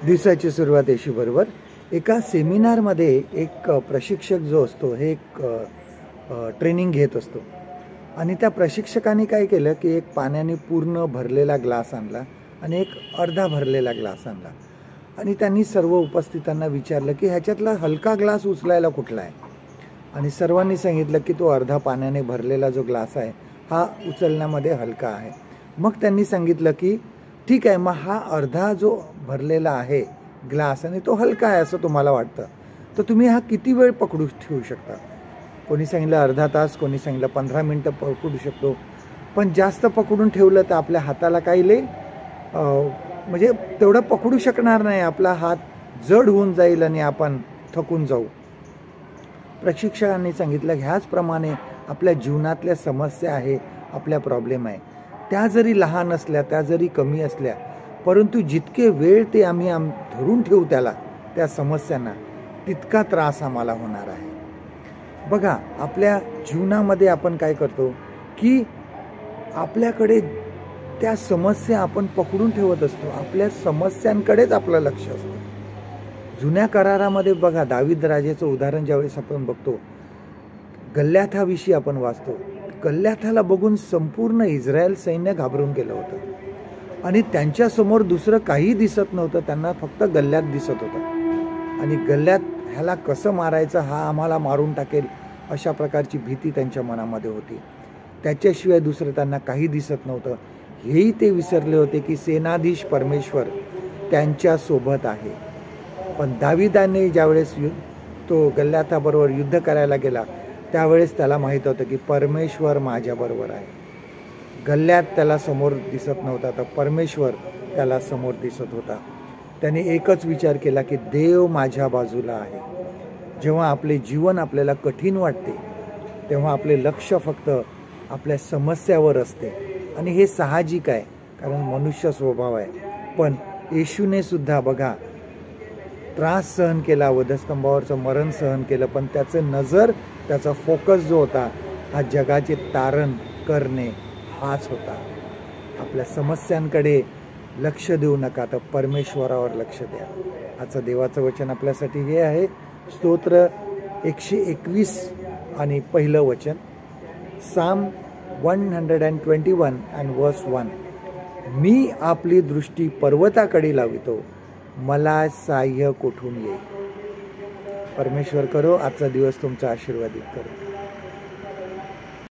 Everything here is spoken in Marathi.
दिवसाची सुरुवात येशीबरोबर एका सेमिनारमध्ये एक प्रशिक्षक जो असतो हे एक ट्रेनिंग घेत असतो आणि त्या प्रशिक्षकाने काय केलं की एक पाण्याने पूर्ण भरलेला ग्लास आणला आणि एक अर्धा भरलेला ग्लास आणला आणि त्यांनी सर्व उपस्थितांना विचारलं की ह्याच्यातला हलका ग्लास उचलायला कुठला आहे आणि सर्वांनी सांगितलं की तो अर्धा पाण्याने भरलेला जो ग्लास आहे हा उचलण्यामध्ये हलका आहे। मग त्यांनी सांगितलं की ठीक आहे, मग हा अर्धा जो भरलेला आहे ग्लास आणि तो हलका आहे असं तुम्हाला वाटतं, तर तुम्ही हा किती वेळ पकडू ठेवू शकता? कोणी सांगितलं अर्धा तास, कोणी सांगितलं 15 मिनटं पकडू शकतो, पण जास्त पकडून ठेवलं तर आपल्या हाताला काही लई म्हणजे तेवढं पकडू शकणार नाही, आपला हात जड होऊन जाईल आणि आपण थकून जाऊ। प्रशिक्षकांनी सांगितलं ह्याचप्रमाणे आपल्या जीवनातल्या समस्या आहे, आपल्या प्रॉब्लेम आहे, त्या जरी लहान असल्या, त्या जरी कमी असल्या, परंतु जितके वेळ ते आम्ही धरून ठेवू त्याला त्या समस्यांना तितका त्रास आम्हाला होणार आहे। बघा आपल्या जीवनामध्ये आपण काय करतो की आपल्याकडे त्या समस्या आपण पकडून ठेवत असतो, आपल्या समस्यांकडेच आपलं लक्ष असतं। जुन्या करारामध्ये बघा दावीद राजाचं उदाहरण ज्यावेळेस आपण बघतो, गल्ल्याथाविषयी आपण वाचतो, गल्ल्याथाला बघून संपूर्ण इस्रायल सैन्य घाबरून गेलं होतं आणि त्यांच्यासमोर दुसरं काही दिसत नव्हतं, त्यांना फक्त गल्ल्यात दिसत होतं आणि गल्ल्यात ह्याला कसं मारायचं, हा आम्हाला मारून टाकेल अशा प्रकारची भीती त्यांच्या मनामध्ये होती। त्याच्याशिवाय दुसरं त्यांना काही दिसत नव्हतं। हेही ते विसरले होते की सेनाधीश परमेश्वर त्यांच्यासोबत आहे। पण दाविदाने ज्यावेळेस तो गल्ल्याथाबरोबर युद्ध करायला गेला त्यावेळेस त्याला माहीत होतं की परमेश्वर माझ्याबरोबर आहे। गल्ल्यात त्याला समोर दिसत नव्हता, तर परमेश्वर त्याला समोर दिसत होता। त्याने एकच विचार केला की देव माझ्या बाजूला आहे। जेव्हा आपले जीवन आपल्याला कठीण वाटते तेव्हा आपले लक्ष फक्त आपल्या समस्यावर असते आणि हे साहजिक आहे, कारण मनुष्य स्वभाव आहे। पण येशूने सुद्धा बघा त्रास सहन केला, वधस्तंभावरचं मरण सहन केलं, पण त्याचं नजर, त्याचा फोकस जो होता हा जगाचे तारण करणे हाच होता। आपल्या समस्यांकडे लक्ष देऊ नका, तर परमेश्वरावर लक्ष द्या। आजचं देवाचं वचन आपल्यासाठी हे आहे, स्तोत्र 121 आणि पहिलं वचन, साम 121 and verse 1, मी आपली दृष्टी पर्वताकडे लावितो, मला सहाय्य कोठून येईल। परमेश्वर करो आजचा दिवस तुमचा आशीर्वादित करो।